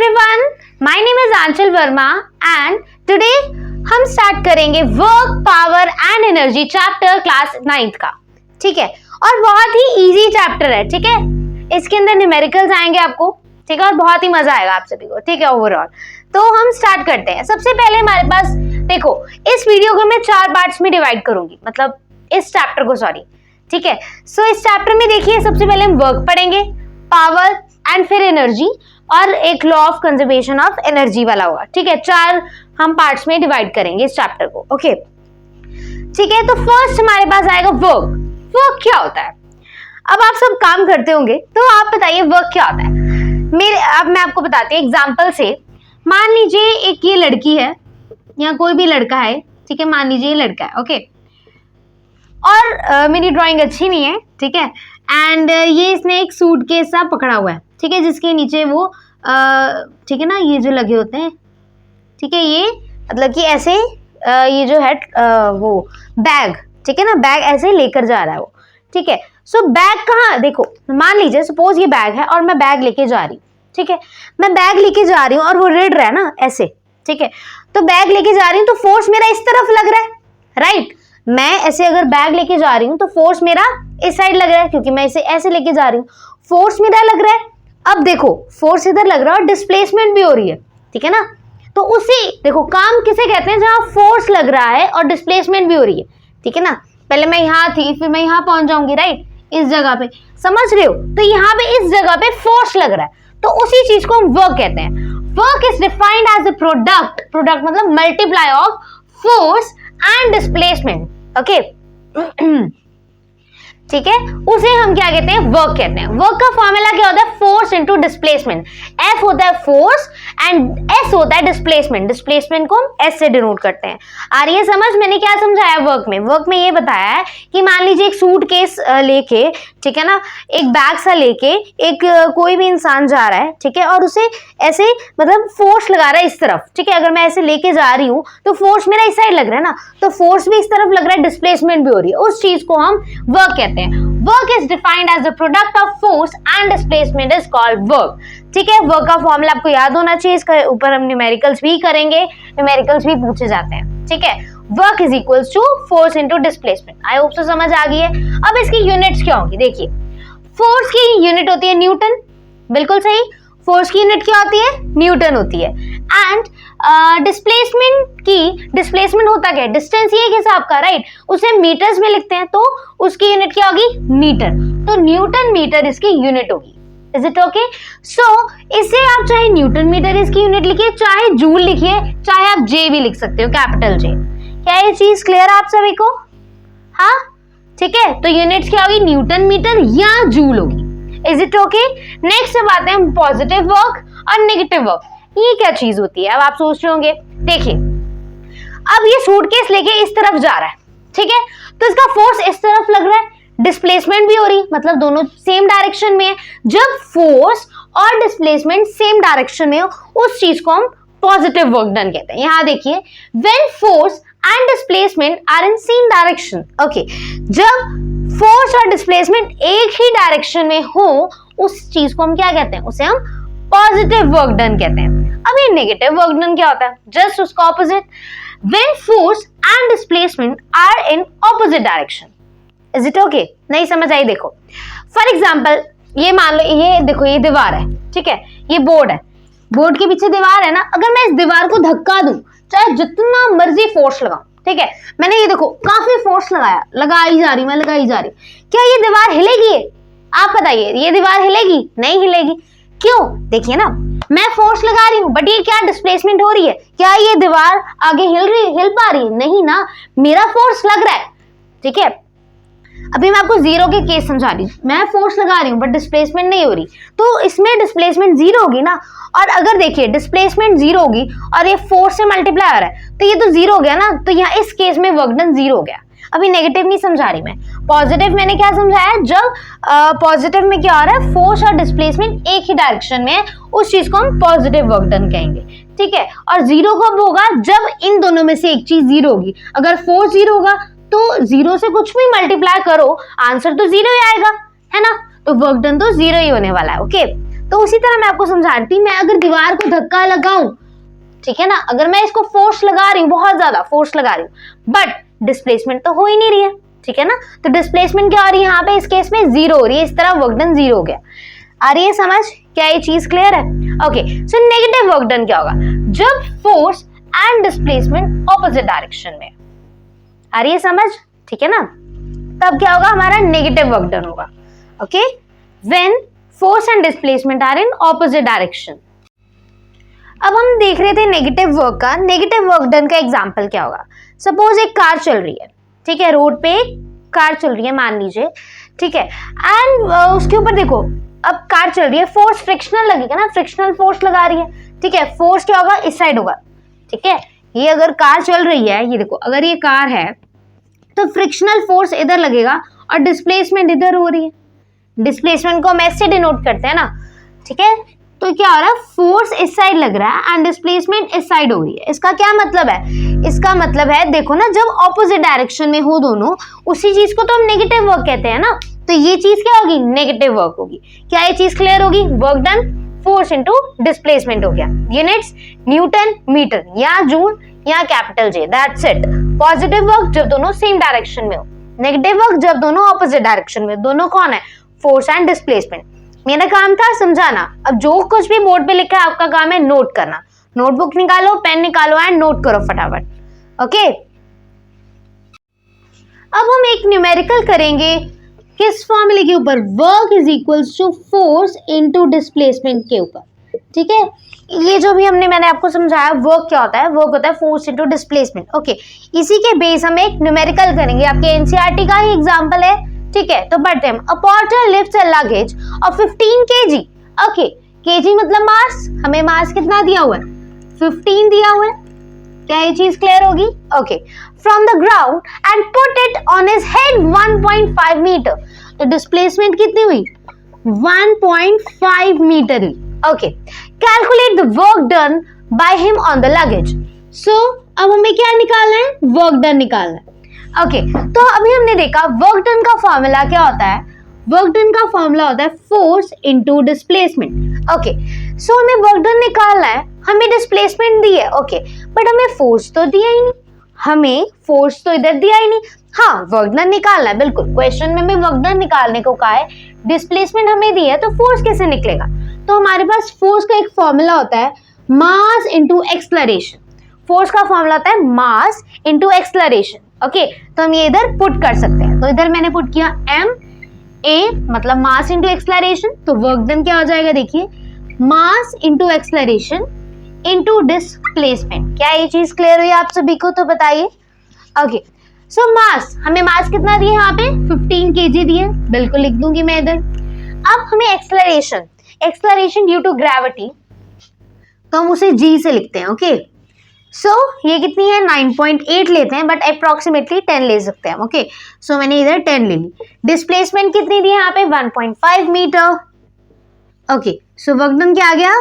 everyone, my name is Aanchal Verma and today हम start करेंगे work power and energy chapter class 9th का। ठीक है, और बहुत ही इजी चैप्टर है। ठीक है, इसके अंदर न्यूमेरिकल्स आएंगे आपको। ठीक है, और बहुत ही मजा आएगा आप सभी को। ठीक है, ओवरऑल तो हम स्टार्ट करते हैं। सबसे पहले हमारे पास देखो, इस वीडियो को मैं 4 पार्ट्स में डिवाइड करूंगी, मतलब इस चैप्टर को, सॉरी। ठीक है, सो इस चैप्टर में देखिए, सबसे पहले हम वर्क पढ़ेंगे, पावर एंड फिर एनर्जी, और एक law of conservation of energy वाला होगा। ठीक है, 4 हम पार्ट्स में डिवाइड करेंगे इस चैप्टर को। ओके, ठीक है, तो फर्स्ट हमारे पास आएगा वर्क। वर्क क्या होता है? अब आप सब काम करते होंगे, तो आप बताइए वर्क क्या होता है। अब मैं आपको बताती हूँ एग्जाम्पल से। मान लीजिए एक ये लड़की है या कोई भी लड़का है। ठीक है, मान लीजिए ये लड़का है। ओके, और मेरी ड्राइंग अच्छी नहीं है। ठीक है, एंड ये इसने एक सूटकेस सा पकड़ा हुआ है। ठीक है, जिसके नीचे वो ठीक है ना, ये जो लगे होते हैं। ठीक है, ये मतलब कि ऐसे ये जो है वो बैग, ठीक है ना, बैग ऐसे लेकर जा रहा है वो। ठीक है, सो बैग कहाँ, देखो मान लीजिए सपोज ये बैग है और मैं बैग लेके जा रही हूँ। ठीक है, मैं बैग लेके जा रही हूँ और वो रेड रहा है ना ऐसे। ठीक है, तो बैग लेके जा रही हूँ तो फोर्स मेरा इस तरफ लग रहा है, राइट। मैं ऐसे अगर बैग लेके जा रही हूँ तो फोर्स मेरा इस साइड लग रहा है, क्योंकि मैं इसे ऐसे लेके जा रही हूँ, फोर्स मेरा लग रहा है। अब देखो, फोर्स इधर लग रहा है और डिस्प्लेसमेंट भी हो रही है। ठीक है ना, तो उसी देखो काम किसे कहते हैं, जहां फोर्स लग रहा है और डिस्प्लेसमेंट भी हो रही है। ठीक है ना, पहले मैं यहाँ थी, फिर मैं यहाँ पहुंच जाऊंगी, राइट, इस जगह पे, समझ रहे हो। तो यहाँ पे इस जगह पे फोर्स लग रहा है, तो उसी चीज को हम वर्क कहते हैं। Work is defined as a product, product मतलब multiply of force and displacement. Okay, ठीक है, उसे हम क्या कहते हैं, वर्क कहते हैं। वर्क का फॉर्मूला क्या होता है, फोर्स इनटू डिस्प्लेसमेंट। एफ होता है फोर्स एंड एस होता है डिस्प्लेसमेंट। डिस्प्लेसमेंट को हम एस से डिनोट करते हैं। आ रही है समझ? मैंने क्या समझाया वर्क में? वर्क में ये बताया है कि मान लीजिए एक सूटकेस लेके, ठीक है ना, एक बैग सा लेके एक कोई भी इंसान जा रहा है। ठीक है, और उसे ऐसे मतलब फोर्स लगा रहा है इस तरफ। ठीक है, अगर मैं ऐसे लेके जा रही हूँ तो फोर्स मेरा इस साइड लग रहा है ना, तो फोर्स भी इस तरफ लग रहा है, डिस्प्लेसमेंट भी हो रही है। उस चीज को हम वर्क कहते हैं। Work is defined as the product of force and displacement is called work. ठीक है, वर्क का फॉर्मूला आपको याद होना चाहिए। इसके ऊपर हम न्यूमेरिकल्स भी करेंगे, न्यूमेरिकल्स भी पूछे जाते हैं। ठीक है, work is equals to force into displacement. I hope तो समझ आ गई है। अब इसकी यूनिट्स क्या होंगी, देखिए। फोर्स की यूनिट होती है न्यूटन, बिल्कुल सही। फोर्स की यूनिट क्या होती है, न्यूटन होती है। एंड डिस्प्लेसमेंट होता क्या है, डिस्टेंस ये एक हिसाब का, राइट, उसे मीटर्स में लिखते हैं, तो उसकी यूनिट क्या होगी, मीटर। तो न्यूटन मीटर इसकी यूनिट होगी। Is it okay? सो इसे आप चाहे न्यूटन मीटर इसकी यूनिट लिखिए, चाहे जूल लिखिए, चाहे आप जे भी लिख सकते हो, कैपिटल जे। क्या ये चीज क्लियर है आप सभी को? हाँ, ठीक है, तो यूनिट्स क्या होगी, न्यूटन मीटर या जूल होगी। Is it okay? नेक्स्ट अब आते हैं पॉजिटिव वर्क और नेगेटिव वर्क। ये क्या चीज होती है, अब आप सोच रहे होंगे। देखिए, अब ये सूटकेस लेके इस तरफ जा रहा है। ठीक है, तो इसका फोर्स इस तरफ लग रहा है, डिस्प्लेसमेंट भी हो रही है, मतलब दोनों सेम डायरेक्शन में है। जब फोर्स और डिस्प्लेसमेंट सेम डायरेक्शन में हो, उस चीज को हम पॉजिटिव वर्क डन कहते हैं। यहां देखिए, when force and displacement are in same direction. Okay, जब फोर्स और डिस्प्लेसमेंट एक ही डायरेक्शन में हो, उस चीज को हम क्या कहते हैं, उसे हम पॉजिटिव वर्क डन कहते हैं। अब ये नेगेटिव वर्क डन क्या होता है, जस्ट उसका opposite. When force and displacement are in opposite direction. Is it okay? नहीं समझ आई? देखो फॉर एग्जाम्पल, ये मान लो, ये देखो, ये दीवार है। ठीक है, ये बोर्ड है, बोर्ड के पीछे दीवार है ना। अगर मैं इस दीवार को धक्का दूं, चाहे जितना मर्जी फोर्स लगाऊं, ठीक है, मैंने ये देखो काफी फोर्स लगाया, लगाई जा रही, मैं लगाई जा रही, क्या ये दीवार हिलेगी? आप बताइए, ये दीवार हिलेगी? नहीं हिलेगी। क्यों? देखिए ना, मैं फोर्स लगा रही हूँ, बट ये क्या डिस्प्लेसमेंट हो रही है, क्या ये दीवार आगे हिल पा रही है? नहीं ना, मेरा फोर्स लग रहा है। ठीक है, अभी मैं आपको जीरो के केस समझा रही हूँ। मैं फोर्स लगा रही हूँ बट डिस्प्लेसमेंट नहीं हो रही, तो इसमें डिस्प्लेसमेंट जीरो होगी ना। और अगर देखिए डिस्प्लेसमेंट जीरो होगी और ये फोर्स से मल्टीप्लाई हो रहा है, तो ये तो जीरो हो गया ना, तो यहाँ इस केस में वर्क डन जीरो हो गया। अभी नेगेटिव नहीं समझा रही मैं, पॉजिटिव मैंने क्या समझाया, जब पॉजिटिव में क्या हो रहा है, फोर्स और डिस्प्लेसमेंट एक ही डायरेक्शन में है, उस चीज को हम पॉजिटिव वर्क डन कहेंगे। ठीक है, और जीरो कब होगा, जब इन दोनों में से एक चीज जीरो होगी। अगर फोर्स जीरो होगा तो जीरो से कुछ भी मल्टीप्लाई करो, आंसर तो जीरो ही आएगा, है ना, तो वर्क डन तो जीरो ही होने वाला है। ओके, तो उसी तरह मैं आपको समझा रही थी, मैं अगर दीवार को धक्का लगाऊं, ठीक है ना, अगर मैं इसको फोर्स लगा रही हूँ, बहुत ज्यादा फोर्स लगा रही हूँ, बट डिस्प्लेसमेंट तो हो ही नहीं रही है, ठीक है ना, तो डिस्प्लेसमेंट क्या हो रही है यहाँ पे, इस केस में जीरो हो रही है, इस तरह वर्क डन जीरो हो गया। आ रही है समझ? क्या ये चीज क्लियर है? Okay, so negative work done क्या होगा, जब force and displacement opposite direction में। आ रही है समझ? ठीक है ना, तब क्या होगा, हमारा नेगेटिव वर्क डन होगा। Okay, when force and displacement are in opposite direction. अब हम देख रहे थे नेगेटिव वर्क का, नेगेटिव वर्क डन का एग्जांपल क्या होगा। सपोज एक कार चल रही है, ठीक है, रोड पे एक कार चल रही है मान लीजिए, ठीक है, एंड उसके ऊपर देखो, अब कार चल रही है, फोर्स फ्रिक्शनल लगेगा ना, फ्रिक्शनल फोर्स लगा रही है, ठीक है, फोर्स क्या होगा, इस साइड होगा, ठीक है, ये अगर कार चल रही है, ये देखो अगर ये कार है तो फ्रिक्शनल फोर्स इधर लगेगा और डिस्प्लेसमेंट इधर हो रही है, डिस्प्लेसमेंट को हम ऐसे डिनोट करते हैं ना, ठीक है, तो क्या हो रहा है, फोर्स इस साइड लग रहा है एंड डिस्प्लेसमेंट इस साइड हो रही है। इसका क्या मतलब है, इसका मतलब है देखो ना, जब ऑपोजिट डायरेक्शन में हो दोनों, उसी चीज को तो हम नेगेटिव वर्क कहते हैं ना, तो ये चीज क्या होगी, नेगेटिव वर्क होगी। क्या ये चीज क्लियर होगी, work done force into displacement हो गया। यूनिट्स न्यूटन मीटर या जूल या capital J, that's it. Positive work जब दोनों सेम डायरेक्शन में हो, नेगेटिव वर्क जब दोनों ऑपोजिट डायरेक्शन में। दोनों कौन है, फोर्स एंड डिस्प्लेसमेंट। मेरा काम था समझाना, अब जो कुछ भी बोर्ड पे लिखा है आपका काम है नोट करना। नोटबुक निकालो, पेन निकालो एंड नोट करो फटाफट। ओके, अब हम एक न्यूमेरिकल करेंगे किस फॉर्मूले के ऊपर, work is equals to force into displacement के ऊपर, ठीक है। ये जो भी मैंने आपको समझाया, वर्क क्या होता है, वर्क होता है फोर्स इनटू डिस्प्लेसमेंट। ओके, इसी के बेस हम एक न्यूमेरिकल करेंगे, आपके एनसीईआरटी का ही एग्जांपल है, ठीक है। तो पढ़ते हैं, a porter lifts a luggage of 15 kg। Okay, KG मतलब मास, हमें मास कितना दिया हुआ है, 15 दिया हुआ है। क्या ये चीज क्लियर होगी? Okay, from the ground and put it on his head 1.5 metre. तो डिस्प्लेसमेंट कितनी हुई, 1.5 मीटर हुई। Okay, calculate the work done by him on the luggage. So अब हमें क्या निकालना है, वर्क डन निकालना है। ओके, तो अभी हमने देखा वर्क डन का फॉर्मूला क्या होता है, वर्क डन का फॉर्मूला होता है फोर्स इनटू डिस्प्लेसमेंट। ओके, सो हमें वर्क डन निकालना है, हमें डिस्प्लेसमेंट दी है, ओके, बट हमें फोर्स तो दिया ही नहीं, हमें फोर्स तो इधर दिया ही नहीं। हाँ, वर्क डन निकालना है, बिल्कुल क्वेश्चन में हमें वर्क डन निकालने को कहा है, डिस्प्लेसमेंट हमें दी है, तो फोर्स कैसे निकलेगा। तो हमारे पास फोर्स का एक फॉर्मूला होता है, मास इनटू एक्सलरेशन। फोर्स का फॉर्मूला होता है मास इनटू एक्सलरेशन। ओके, तो हम ये इधर पुट कर सकते हैं, तो इधर मैंने पुट किया एम ए मतलब मास इनटू एक्सलरेशन, तो वर्क डन क्या हो जाएगा, देखिए mass into acceleration into displacement. क्या ये चीज क्लियर हुई आप सभी को, तो बताइए। ओके, सो मास, हमें मास कितना दिया यहाँ पे, 15 kg दिए, बिल्कुल लिख दूंगी मैं इधर। अब हमें acceleration, acceleration due to gravity, तो हम उसे जी से लिखते हैं। ओके, सो ये कितनी है, 9.8 लेते हैं, बट अप्रोक्सीमेटली 10 ले सकते हैं। ओके, सो मैंने इधर 10 ले ली। डिस्प्लेसमेंट कितनी दी है यहाँ पे, 1.5 metre. Okay, so work done क्या आ गया,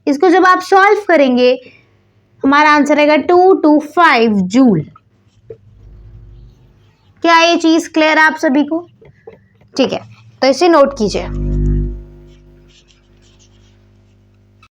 इसको जब आप सॉल्व करेंगे हमारा आंसर आएगा 225 जूल। क्या ये चीज क्लियर है आप सभी को? ठीक है, तो इसे नोट कीजिए।